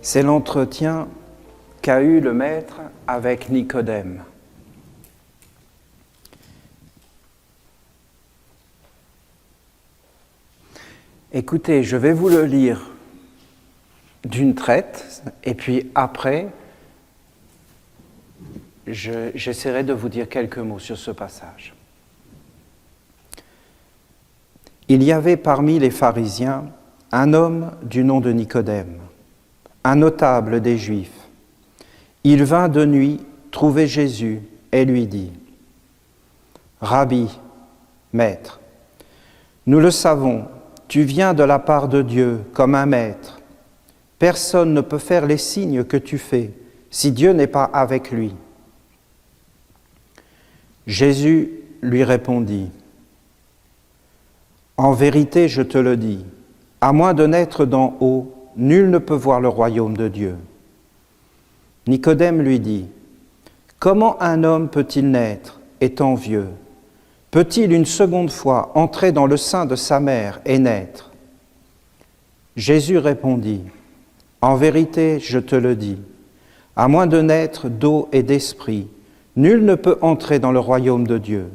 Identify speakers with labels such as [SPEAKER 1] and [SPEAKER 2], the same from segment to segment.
[SPEAKER 1] C'est l'entretien qu'a eu le Maître avec Nicodème. Écoutez, je vais vous le lire d'une traite, et puis après, j'essaierai de vous dire quelques mots sur ce passage. Il y avait parmi les pharisiens un homme du nom de Nicodème, un notable des Juifs. Il vint de nuit trouver Jésus et lui dit : « Rabbi, maître, nous le savons, tu viens de la part de Dieu comme un maître. Personne ne peut faire les signes que tu fais si Dieu n'est pas avec lui. » Jésus lui répondit : « En vérité, je te le dis, à moins de naître d'en haut, nul ne peut voir le royaume de Dieu. » Nicodème lui dit : « Comment un homme peut-il naître, étant vieux ? Peut-il une seconde fois entrer dans le sein de sa mère et naître ? » Jésus répondit : « En vérité, je te le dis, à moins de naître d'eau et d'esprit, nul ne peut entrer dans le royaume de Dieu.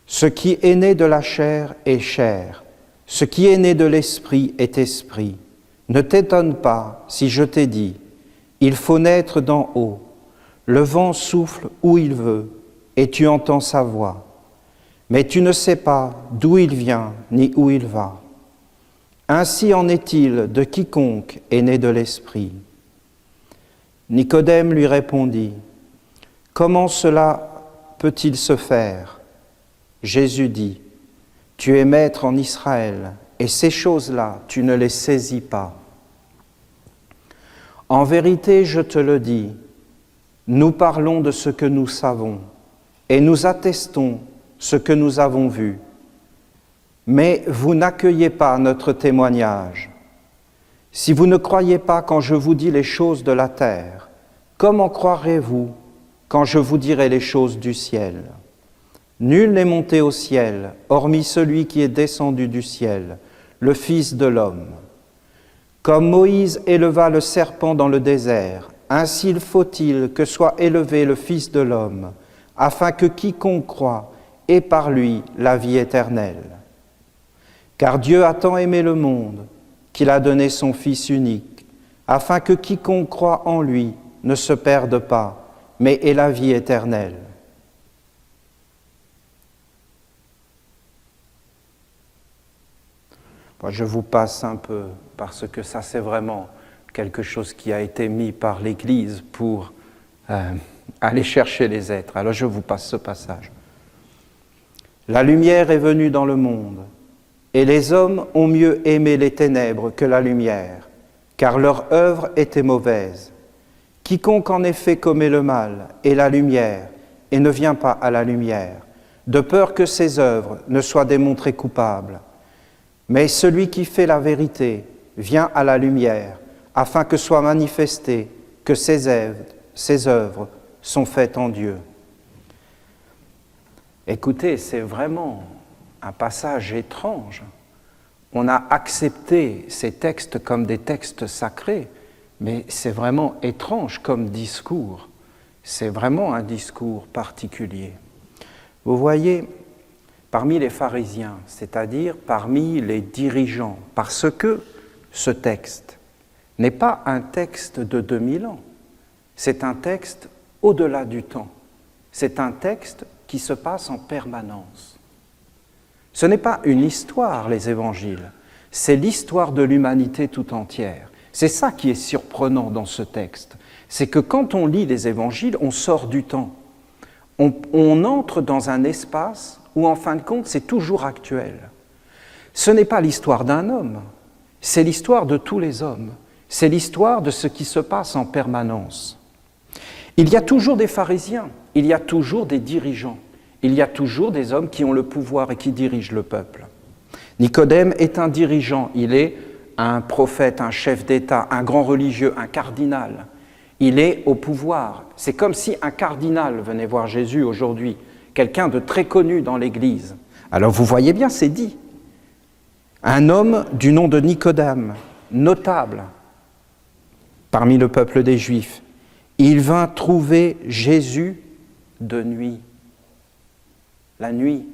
[SPEAKER 1] Ce qui est né de la chair est chair, ce qui est né de l'esprit est esprit. Ne t'étonne pas si je t'ai dit, il faut naître d'en haut. Le vent souffle où il veut, et tu entends sa voix. Mais tu ne sais pas d'où il vient ni où il va. Ainsi en est-il de quiconque est né de l'esprit. » Nicodème lui répondit : « Comment cela peut-il se faire ? » Jésus dit : « Tu es maître en Israël, et ces choses-là, tu ne les saisis pas. En vérité, je te le dis, nous parlons de ce que nous savons, et nous attestons ce que nous avons vu. Mais vous n'accueillez pas notre témoignage. Si vous ne croyez pas quand je vous dis les choses de la terre, comment croirez-vous quand je vous dirai les choses du ciel ? Nul n'est monté au ciel, hormis celui qui est descendu du ciel, le Fils de l'homme. Comme Moïse éleva le serpent dans le désert, ainsi faut-il que soit élevé le Fils de l'homme, afin que quiconque croit ait par lui la vie éternelle. Car Dieu a tant aimé le monde qu'il a donné son Fils unique, afin que quiconque croit en lui ne se perde pas, mais ait la vie éternelle. » Je vous passe un peu, parce que ça c'est vraiment quelque chose qui a été mis par l'Église pour aller chercher les êtres. Alors je vous passe ce passage. « La lumière est venue dans le monde, et les hommes ont mieux aimé les ténèbres que la lumière, car leur œuvre était mauvaise. Quiconque en effet commet le mal est la lumière, et ne vient pas à la lumière, de peur que ses œuvres ne soient démontrées coupables. Mais celui qui fait la vérité vient à la lumière, afin que soit manifesté que ses œuvres sont faites en Dieu. » Écoutez, c'est vraiment un passage étrange. On a accepté ces textes comme des textes sacrés, mais c'est vraiment étrange comme discours. C'est vraiment un discours particulier. Vous voyez, parmi les pharisiens, c'est-à-dire parmi les dirigeants, parce que ce texte n'est pas un texte de 2000 ans, c'est un texte au-delà du temps, c'est un texte qui se passe en permanence. Ce n'est pas une histoire, les évangiles, c'est l'histoire de l'humanité tout entière. C'est ça qui est surprenant dans ce texte, c'est que quand on lit les évangiles, on sort du temps, on entre dans un espace où en fin de compte, c'est toujours actuel. Ce n'est pas l'histoire d'un homme, c'est l'histoire de tous les hommes, c'est l'histoire de ce qui se passe en permanence. Il y a toujours des pharisiens, il y a toujours des dirigeants, il y a toujours des hommes qui ont le pouvoir et qui dirigent le peuple. Nicodème est un dirigeant, il est un prophète, un chef d'État, un grand religieux, un cardinal. Il est au pouvoir. C'est comme si un cardinal venait voir Jésus aujourd'hui, quelqu'un de très connu dans l'Église. Alors vous voyez bien, c'est dit. Un homme du nom de Nicodème, notable. parmi le peuple des Juifs. Il vint trouver Jésus de nuit. La nuit.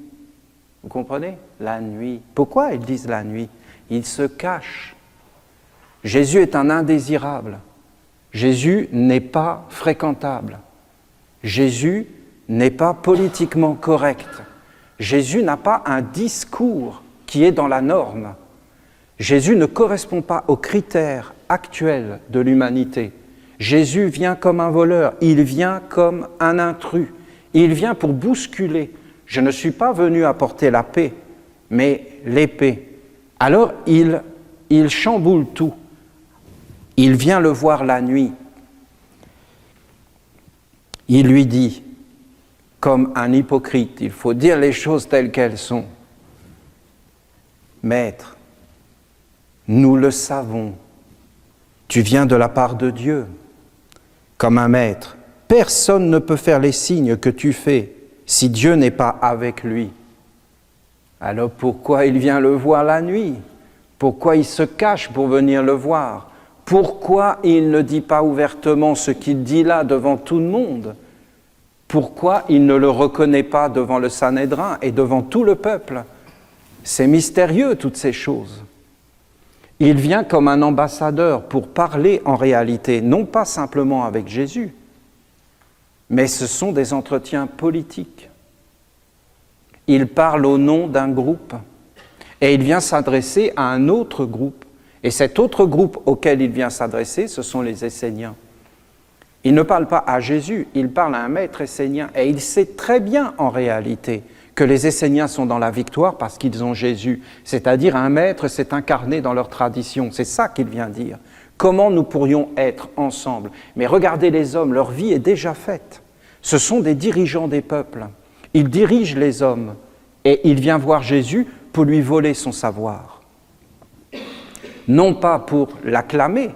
[SPEAKER 1] Vous comprenez? La nuit. Pourquoi ils disent la nuit? Il se cache. Jésus est un indésirable. Jésus n'est pas fréquentable. Jésus n'est pas politiquement correct. Jésus n'a pas un discours qui est dans la norme. Jésus ne correspond pas aux critères actuels de l'humanité. Jésus vient comme un voleur, il vient comme un intrus, il vient pour bousculer. Je ne suis pas venu apporter la paix, mais l'épée. Alors il chamboule tout. Il vient le voir la nuit. Il lui dit, comme un hypocrite, il faut dire les choses telles qu'elles sont. Maître, nous le savons, tu viens de la part de Dieu, comme un maître. Personne ne peut faire les signes que tu fais si Dieu n'est pas avec lui. Alors pourquoi il vient le voir la nuit? Pourquoi il se cache pour venir le voir? Pourquoi il ne dit pas ouvertement ce qu'il dit là devant tout le monde? Pourquoi il ne le reconnaît pas devant le Sanhédrin et devant tout le peuple? C'est mystérieux, toutes ces choses. Il vient comme un ambassadeur pour parler en réalité, non pas simplement avec Jésus, mais ce sont des entretiens politiques. Il parle au nom d'un groupe et il vient s'adresser à un autre groupe. Et cet autre groupe auquel il vient s'adresser, ce sont les Esséniens. Il ne parle pas à Jésus, il parle à un maître essénien. Et il sait très bien en réalité que les Esséniens sont dans la victoire parce qu'ils ont Jésus. C'est-à-dire un maître s'est incarné dans leur tradition. C'est ça qu'il vient dire. Comment nous pourrions être ensemble? Mais regardez les hommes, leur vie est déjà faite. Ce sont des dirigeants des peuples. Ils dirigent les hommes. Et il vient voir Jésus pour lui voler son savoir. Non pas pour l'acclamer,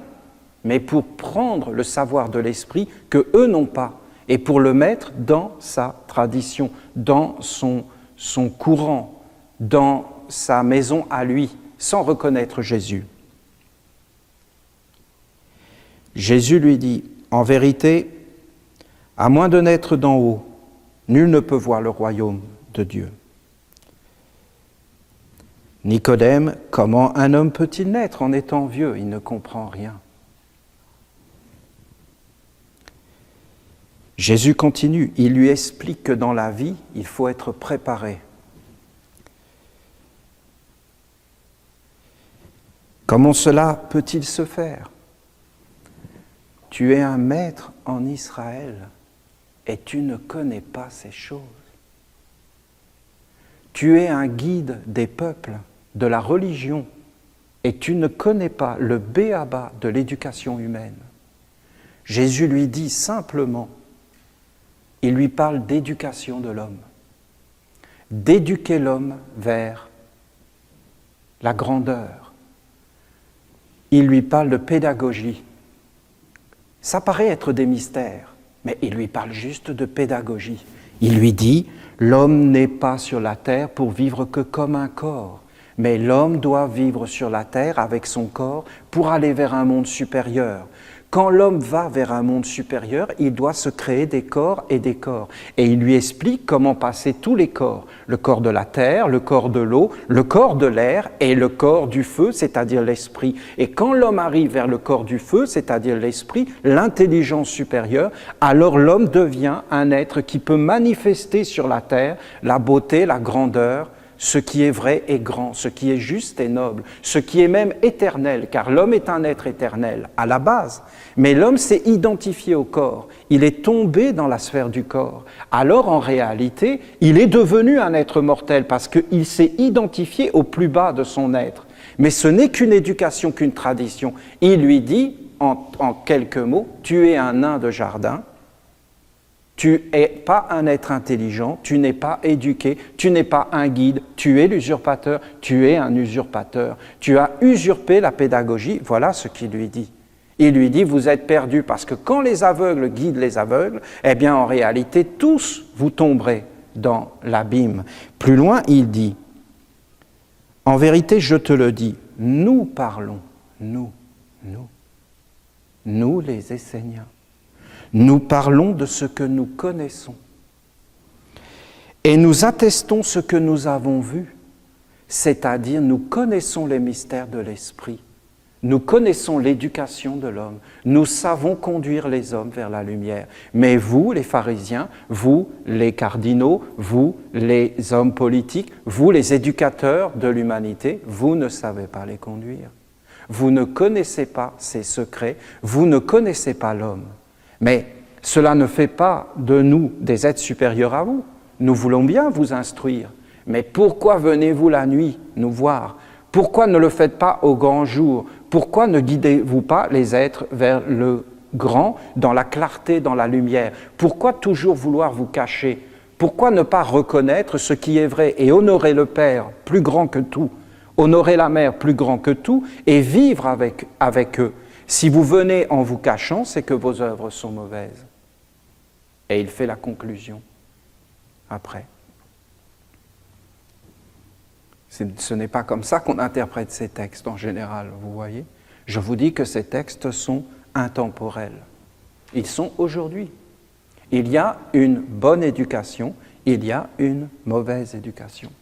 [SPEAKER 1] mais pour prendre le savoir de l'esprit que eux n'ont pas, et pour le mettre dans sa tradition, dans son courant, dans sa maison à lui, sans reconnaître Jésus. Jésus lui dit, en vérité, à moins de naître d'en haut, nul ne peut voir le royaume de Dieu. Nicodème, comment un homme peut-il naître en étant vieux? Il ne comprend rien. Jésus continue, il lui explique que dans la vie, il faut être préparé. Comment cela peut-il se faire? Tu es un maître en Israël et tu ne connais pas ces choses. Tu es un guide des peuples, de la religion, et tu ne connais pas le b.a.-ba de l'éducation humaine. Jésus lui dit simplement, il lui parle d'éducation de l'homme, d'éduquer l'homme vers la grandeur. Il lui parle de pédagogie. Ça paraît être des mystères, mais il lui parle juste de pédagogie. Il lui dit, l'homme n'est pas sur la terre pour vivre que comme un corps, mais l'homme doit vivre sur la terre avec son corps pour aller vers un monde supérieur. Quand l'homme va vers un monde supérieur, il doit se créer des corps et des corps. Et il lui explique comment passer tous les corps. Le corps de la terre, le corps de l'eau, le corps de l'air et le corps du feu, c'est-à-dire l'esprit. Et quand l'homme arrive vers le corps du feu, c'est-à-dire l'esprit, l'intelligence supérieure, alors l'homme devient un être qui peut manifester sur la terre la beauté, la grandeur, ce qui est vrai et grand, ce qui est juste et noble, ce qui est même éternel, car l'homme est un être éternel à la base. Mais l'homme s'est identifié au corps, il est tombé dans la sphère du corps. Alors en réalité, il est devenu un être mortel parce qu'il s'est identifié au plus bas de son être. Mais ce n'est qu'une éducation, qu'une tradition. Il lui dit, en quelques mots, tu es un nain de jardin, tu n'es pas un être intelligent, tu n'es pas éduqué, tu n'es pas un guide, tu es l'usurpateur, tu es un usurpateur. Tu as usurpé la pédagogie, voilà ce qu'il lui dit. Il lui dit, vous êtes perdus parce que quand les aveugles guident les aveugles, eh bien en réalité, tous vous tomberez dans l'abîme. Plus loin, il dit, en vérité, je te le dis, nous parlons, nous. nous les Esséniens. Nous parlons de ce que nous connaissons. Et nous attestons ce que nous avons vu, c'est-à-dire nous connaissons les mystères de l'Esprit. Nous connaissons l'éducation de l'homme. Nous savons conduire les hommes vers la lumière. Mais vous, les pharisiens, vous, les cardinaux, vous, les hommes politiques, vous, les éducateurs de l'humanité, vous ne savez pas les conduire. Vous ne connaissez pas ses secrets, vous ne connaissez pas l'homme. Mais cela ne fait pas de nous des êtres supérieurs à vous. Nous voulons bien vous instruire. Mais pourquoi venez-vous la nuit nous voir ? Pourquoi ne le faites pas au grand jour ? Pourquoi ne guidez-vous pas les êtres vers le grand, dans la clarté, dans la lumière ? Pourquoi toujours vouloir vous cacher ? Pourquoi ne pas reconnaître ce qui est vrai et honorer le Père, plus grand que tout, honorer la Mère, plus grand que tout, et vivre avec eux ? Si vous venez en vous cachant, c'est que vos œuvres sont mauvaises. Et il fait la conclusion après. Ce n'est pas comme ça qu'on interprète ces textes en général, vous voyez. Je vous dis que ces textes sont intemporels. Ils sont aujourd'hui. Il y a une bonne éducation, il y a une mauvaise éducation.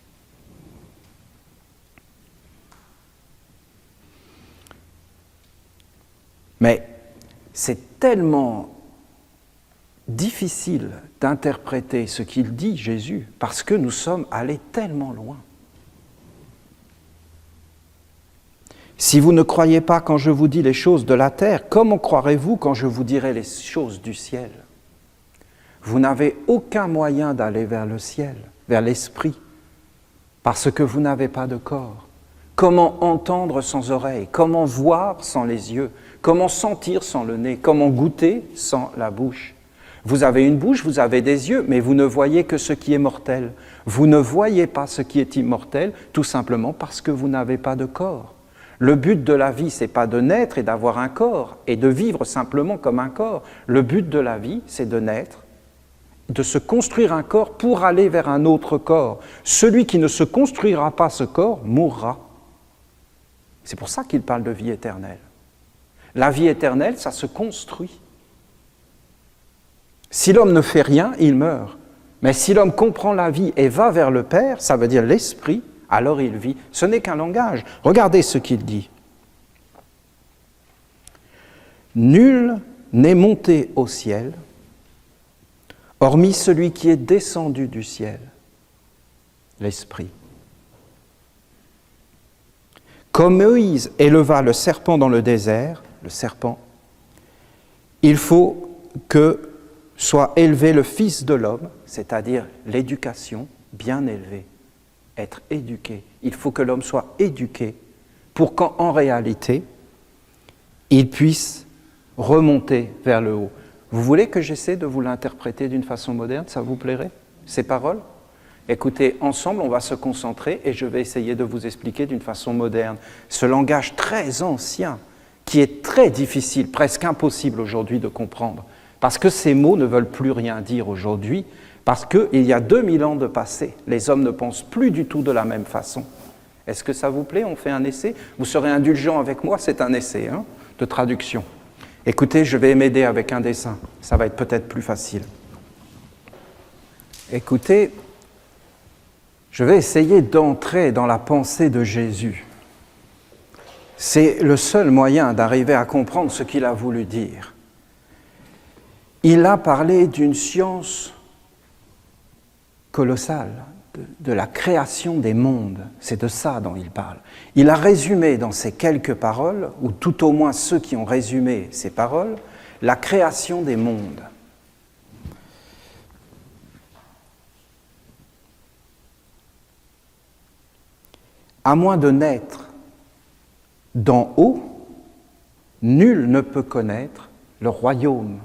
[SPEAKER 1] Mais c'est tellement difficile d'interpréter ce qu'il dit, Jésus, parce que nous sommes allés tellement loin. Si vous ne croyez pas quand je vous dis les choses de la terre, comment croirez-vous quand je vous dirai les choses du ciel ? Vous n'avez aucun moyen d'aller vers le ciel, vers l'esprit, parce que vous n'avez pas de corps. Comment entendre sans oreille ? Comment voir sans les yeux ? Comment sentir sans le nez ? Comment goûter sans la bouche ? Vous avez une bouche, vous avez des yeux, mais vous ne voyez que ce qui est mortel. Vous ne voyez pas ce qui est immortel, tout simplement parce que vous n'avez pas de corps. Le but de la vie, ce n'est pas de naître et d'avoir un corps, et de vivre simplement comme un corps. Le but de la vie, c'est de naître, de se construire un corps pour aller vers un autre corps. Celui qui ne se construira pas ce corps mourra. C'est pour ça qu'il parle de vie éternelle. La vie éternelle, ça se construit. Si l'homme ne fait rien, il meurt. Mais si l'homme comprend la vie et va vers le Père, ça veut dire l'esprit, alors il vit. Ce n'est qu'un langage. Regardez ce qu'il dit. Nul n'est monté au ciel, hormis celui qui est descendu du ciel, l'Esprit. Comme Moïse éleva le serpent dans le désert, le serpent, il faut que soit élevé le Fils de l'homme, c'est-à-dire l'éducation bien élevée, être éduqué. Il faut que l'homme soit éduqué pour qu'en réalité, il puisse remonter vers le haut. Vous voulez que j'essaie de vous l'interpréter d'une façon moderne ? Ça vous plairait, ces paroles ? Écoutez, ensemble, on va se concentrer et je vais essayer de vous expliquer d'une façon moderne ce langage très ancien qui est très difficile, presque impossible aujourd'hui de comprendre. Parce que ces mots ne veulent plus rien dire aujourd'hui, parce qu'il y a 2000 ans de passé, les hommes ne pensent plus du tout de la même façon. Est-ce que ça vous plaît ? On fait un essai ? Vous serez indulgents avec moi, c'est un essai de traduction. Écoutez, je vais m'aider avec un dessin, ça va être peut-être plus facile. Écoutez, je vais essayer d'entrer dans la pensée de Jésus. C'est le seul moyen d'arriver à comprendre ce qu'il a voulu dire. Il a parlé d'une science colossale, de la création des mondes. C'est de ça dont il parle. Il a résumé dans ces quelques paroles, ou tout au moins ceux qui ont résumé ces paroles, la création des mondes. À moins de naître d'en haut, nul ne peut connaître le royaume,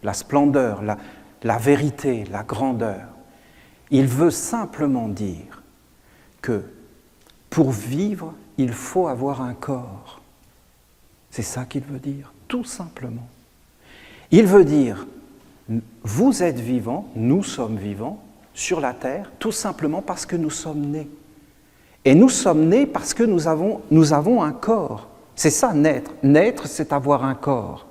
[SPEAKER 1] la splendeur, la vérité, la grandeur. Il veut simplement dire que pour vivre, il faut avoir un corps. C'est ça qu'il veut dire, tout simplement. Il veut dire, vous êtes vivants, nous sommes vivants sur la terre, tout simplement parce que nous sommes nés. Et nous sommes nés parce que nous avons un corps. C'est ça, naître. Naître, c'est avoir un corps.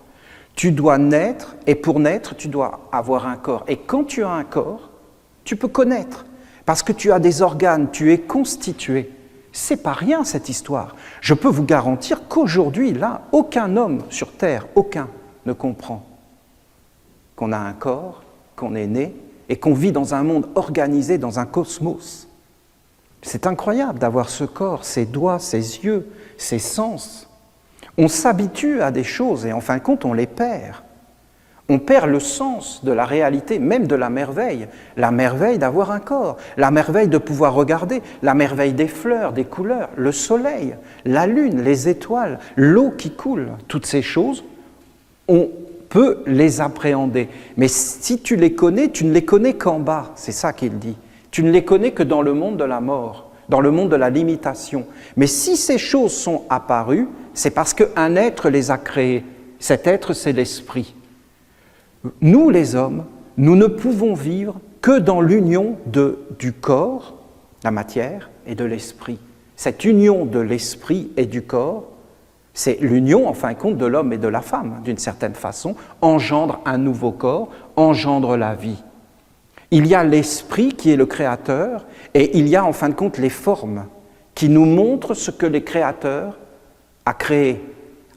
[SPEAKER 1] Tu dois naître, et pour naître, tu dois avoir un corps. Et quand tu as un corps, tu peux connaître, parce que tu as des organes, tu es constitué. C'est pas rien cette histoire. Je peux vous garantir qu'aujourd'hui, là, aucun homme sur Terre, aucun, ne comprend qu'on a un corps, qu'on est né, et qu'on vit dans un monde organisé, dans un cosmos. C'est incroyable d'avoir ce corps, ses doigts, ses yeux, ses sens. On s'habitue à des choses et en fin de compte, on les perd. On perd le sens de la réalité, même de la merveille. La merveille d'avoir un corps, la merveille de pouvoir regarder, la merveille des fleurs, des couleurs, le soleil, la lune, les étoiles, l'eau qui coule. Toutes ces choses, on peut les appréhender. Mais si tu les connais, tu ne les connais qu'en bas. C'est ça qu'il dit. Tu ne les connais que dans le monde de la mort, dans le monde de la limitation. Mais si ces choses sont apparues, c'est parce qu'un être les a créées. Cet être, c'est l'esprit. Nous, les hommes, nous ne pouvons vivre que dans l'union du corps, la matière, et de l'esprit. Cette union de l'esprit et du corps, c'est l'union, en fin de compte, de l'homme et de la femme, d'une certaine façon, engendre un nouveau corps, engendre la vie. Il y a l'esprit qui est le créateur, et il y a, en fin de compte, les formes qui nous montrent ce que les créateurs a créé.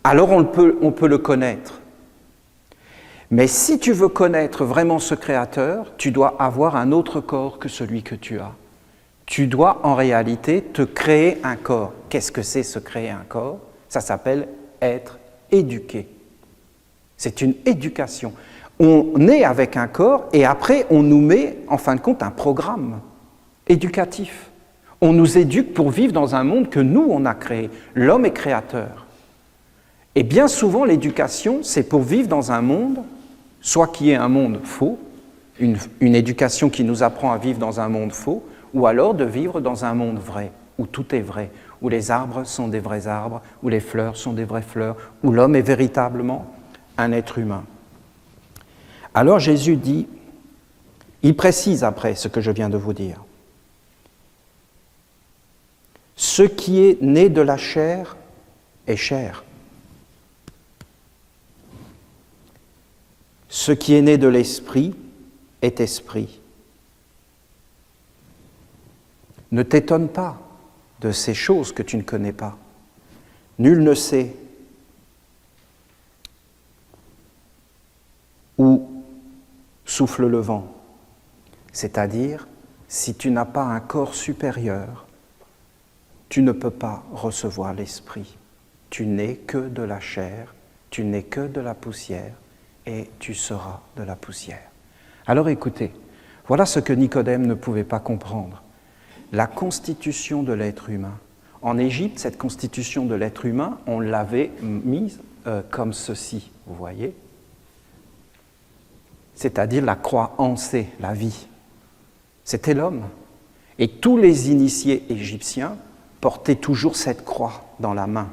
[SPEAKER 1] Alors on peut le connaître. Mais si tu veux connaître vraiment ce créateur, tu dois avoir un autre corps que celui que tu as. Tu dois en réalité te créer un corps. Qu'est-ce que c'est se créer un corps? Ça s'appelle être éduqué. C'est une éducation. On est avec un corps et après on nous met en fin de compte un programme éducatif. On nous éduque pour vivre dans un monde que nous on a créé. L'homme est créateur. Et bien souvent l'éducation c'est pour vivre dans un monde, soit qui est un monde faux, une éducation qui nous apprend à vivre dans un monde faux, ou alors de vivre dans un monde vrai, où tout est vrai, où les arbres sont des vrais arbres, où les fleurs sont des vraies fleurs, où l'homme est véritablement un être humain. Alors Jésus dit, il précise après ce que je viens de vous dire, ce qui est né de la chair est chair. Ce qui est né de l'esprit est esprit. Ne t'étonne pas de ces choses que tu ne connais pas. Nul ne sait où souffle le vent. C'est-à-dire, si tu n'as pas un corps supérieur, tu ne peux pas recevoir l'esprit. Tu n'es que de la chair, tu n'es que de la poussière, et tu seras de la poussière. Alors écoutez, voilà ce que Nicodème ne pouvait pas comprendre. La constitution de l'être humain. En Égypte, cette constitution de l'être humain, on l'avait mise comme ceci, vous voyez? C'est-à-dire la croix ancée, la vie. C'était l'homme. Et tous les initiés égyptiens portaient toujours cette croix dans la main.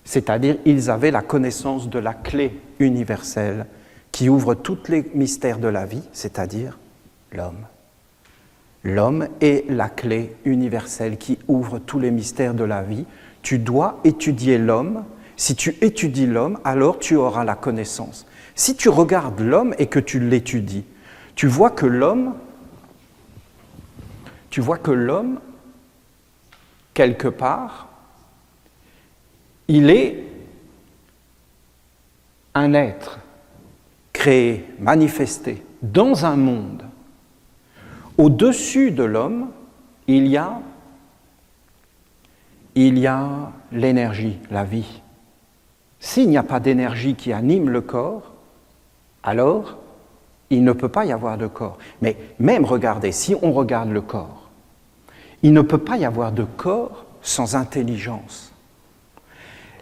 [SPEAKER 1] C'est-à-dire ils avaient la connaissance de la clé universelle qui ouvre tous les mystères de la vie, c'est-à-dire l'homme. L'homme est la clé universelle qui ouvre tous les mystères de la vie. Tu dois étudier l'homme. Si tu étudies l'homme, alors tu auras la connaissance. Si tu regardes l'homme et que tu l'étudies, tu vois que l'homme, quelque part, il est un être créé, manifesté dans un monde. Au-dessus de l'homme, il y a l'énergie, la vie. S'il n'y a pas d'énergie qui anime le corps, alors il ne peut pas y avoir de corps. Mais même regardez, si on regarde le corps, il ne peut pas y avoir de corps sans intelligence.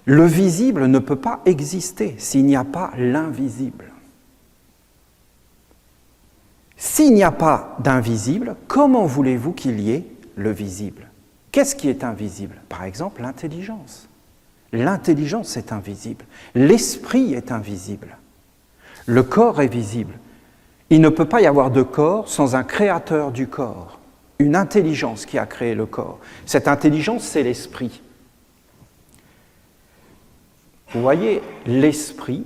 [SPEAKER 1] Le visible ne peut pas exister s'il n'y a pas l'invisible. S'il n'y a pas d'invisible, comment voulez-vous qu'il y ait le visible? Qu'est-ce qui est invisible? Par exemple, l'intelligence. L'intelligence est invisible. L'esprit est invisible. Le corps est visible. Il ne peut pas y avoir de corps sans un créateur du corps, une intelligence qui a créé le corps. Cette intelligence, c'est l'esprit. Vous voyez, l'esprit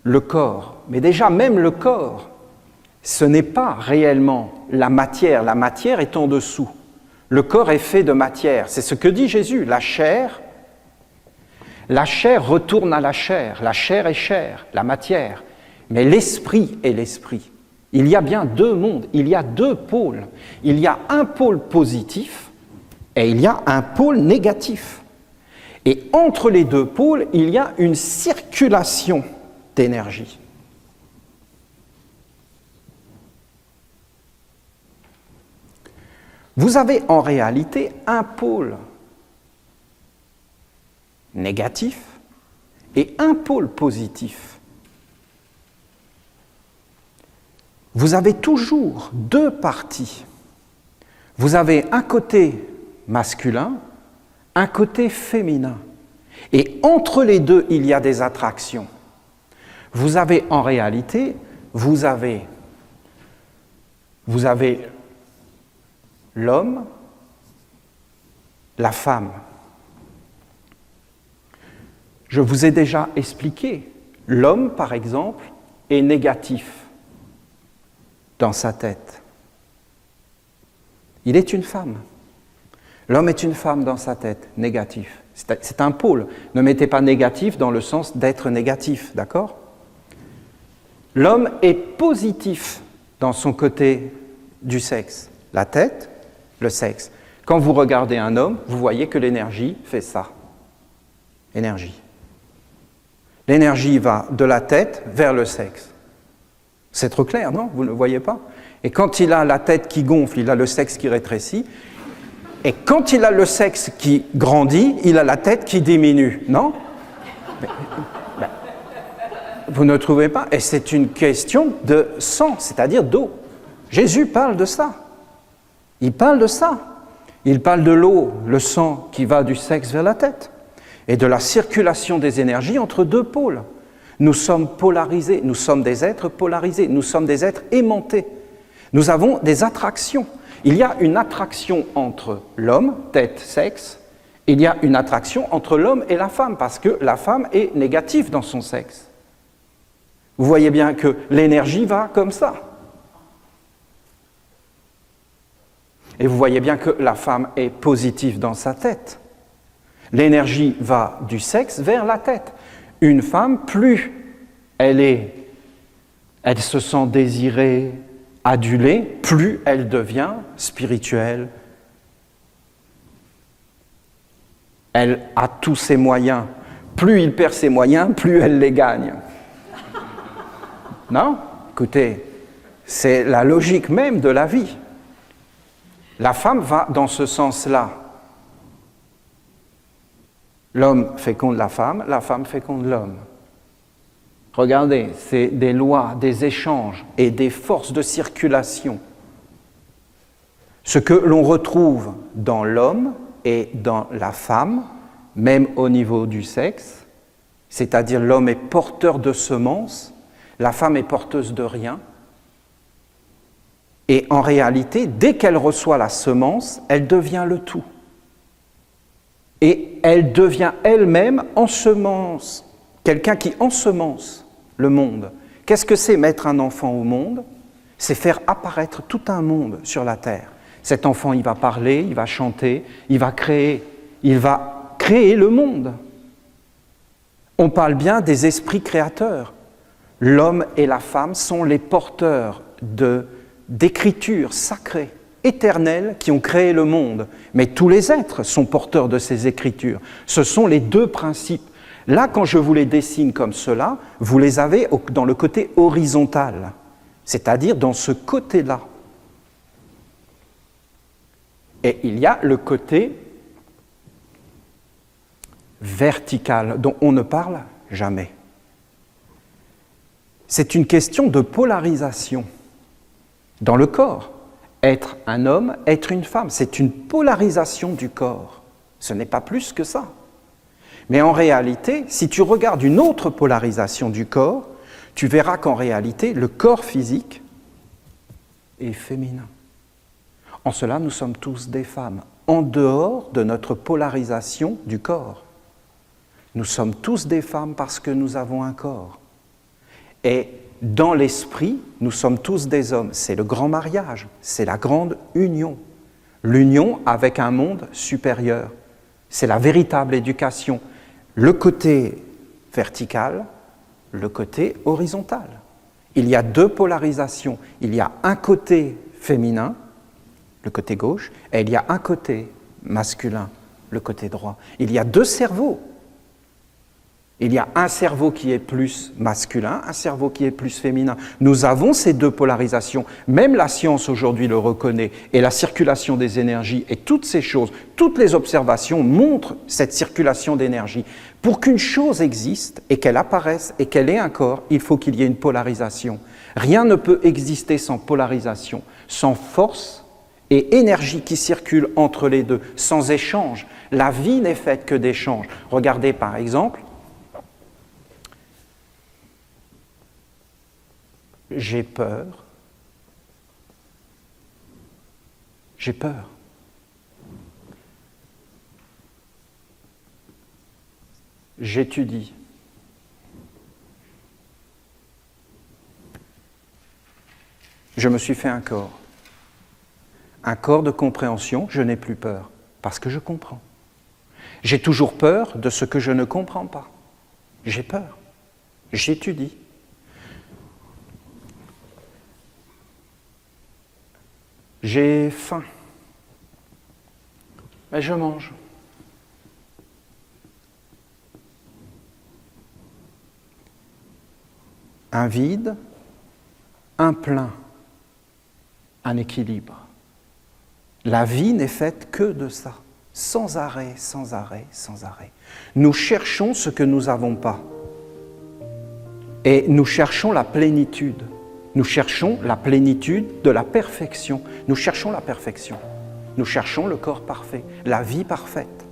[SPEAKER 1] le corps. Mais déjà, même le corps, ce n'est pas réellement la matière est en dessous. Le corps est fait de matière, c'est ce que dit Jésus, la chair retourne à la chair est chair, la matière, mais l'esprit est l'esprit. Il y a bien deux mondes, il y a deux pôles. Il y a un pôle positif et il y a un pôle négatif. Et entre les deux pôles, il y a une circulation d'énergie. Vous avez en réalité un pôle négatif et un pôle positif. Vous avez toujours deux parties. Vous avez un côté masculin, un côté féminin. Et entre les deux, il y a des attractions. Vous avez en réalité, vous avez l'homme, la femme. Je vous ai déjà expliqué, l'homme, par exemple, est négatif dans sa tête. Il est une femme. L'homme est une femme dans sa tête, négatif. C'est un pôle. Ne mettez pas négatif dans le sens d'être négatif, d'accord ? L'homme est positif dans son côté du sexe. La tête, le sexe. Quand vous regardez un homme, vous voyez que l'énergie fait ça. Énergie. L'énergie va de la tête vers le sexe. C'est trop clair, non ? Vous ne le voyez pas ? Et quand il a la tête qui gonfle, il a le sexe qui rétrécit. Et quand il a le sexe qui grandit, il a la tête qui diminue, non ? Vous ne trouvez pas ? Et c'est une question de sang, c'est-à-dire d'eau. Jésus parle de ça. Il parle de ça. Il parle de l'eau, le sang qui va du sexe vers la tête, et de la circulation des énergies entre deux pôles. Nous sommes polarisés, nous sommes des êtres polarisés, nous sommes des êtres aimantés. Nous avons des attractions. Il y a une attraction entre l'homme, tête, sexe. Il y a une attraction entre l'homme et la femme, parce que la femme est négative dans son sexe. Vous voyez bien que l'énergie va comme ça. Et vous voyez bien que la femme est positive dans sa tête. L'énergie va du sexe vers la tête. Une femme, plus elle se sent désirée, adulée, plus elle devient spirituelle. Elle a tous ses moyens. Plus il perd ses moyens, plus elle les gagne. Non ? Écoutez, c'est la logique même de la vie. La femme va dans ce sens-là. L'homme féconde la femme féconde l'homme. Regardez, c'est des lois, des échanges et des forces de circulation. Ce que l'on retrouve dans l'homme et dans la femme, même au niveau du sexe, c'est-à-dire l'homme est porteur de semences, la femme est porteuse de rien. Et en réalité, dès qu'elle reçoit la semence, elle devient le tout. Et elle devient elle-même ensemence, quelqu'un qui ensemence le monde. Qu'est-ce que c'est mettre un enfant au monde ? C'est faire apparaître tout un monde sur la terre. Cet enfant, il va parler, il va chanter, il va créer le monde. On parle bien des esprits créateurs. L'homme et la femme sont les porteurs d'écritures sacrées, éternelles, qui ont créé le monde. Mais tous les êtres sont porteurs de ces écritures. Ce sont les deux principes. Là, quand je vous les dessine comme cela, vous les avez dans le côté horizontal, c'est-à-dire dans ce côté-là. Et il y a le côté vertical, dont on ne parle jamais. C'est une question de polarisation. Dans le corps, être un homme, être une femme, c'est une polarisation du corps. Ce n'est pas plus que ça. Mais en réalité, si tu regardes une autre polarisation du corps, tu verras qu'en réalité, le corps physique est féminin. En cela, nous sommes tous des femmes, en dehors de notre polarisation du corps. Nous sommes tous des femmes parce que nous avons un corps. Et dans l'esprit, nous sommes tous des hommes. C'est le grand mariage, c'est la grande union. L'union avec un monde supérieur. C'est la véritable éducation. Le côté vertical, le côté horizontal. Il y a deux polarisations. Il y a un côté féminin, le côté gauche, et il y a un côté masculin, le côté droit. Il y a deux cerveaux. Il y a un cerveau qui est plus masculin, un cerveau qui est plus féminin. Nous avons ces deux polarisations. Même la science aujourd'hui le reconnaît, et la circulation des énergies et toutes ces choses, toutes les observations montrent cette circulation d'énergie. Pour qu'une chose existe et qu'elle apparaisse et qu'elle ait un corps, il faut qu'il y ait une polarisation. Rien ne peut exister sans polarisation, sans force et énergie qui circulent entre les deux, sans échange. La vie n'est faite que d'échanges. Regardez par exemple, j'ai peur. J'ai peur. J'étudie. Je me suis fait un corps. Un corps de compréhension, je n'ai plus peur, parce que je comprends. J'ai toujours peur de ce que je ne comprends pas. J'ai peur. J'étudie. J'ai faim. Mais je mange. Un vide, un plein, un équilibre. La vie n'est faite que de ça, sans arrêt, sans arrêt, sans arrêt. Nous cherchons ce que nous n'avons pas. Et nous cherchons la plénitude. Nous cherchons la plénitude de la perfection. Nous cherchons la perfection. Nous cherchons le corps parfait, la vie parfaite.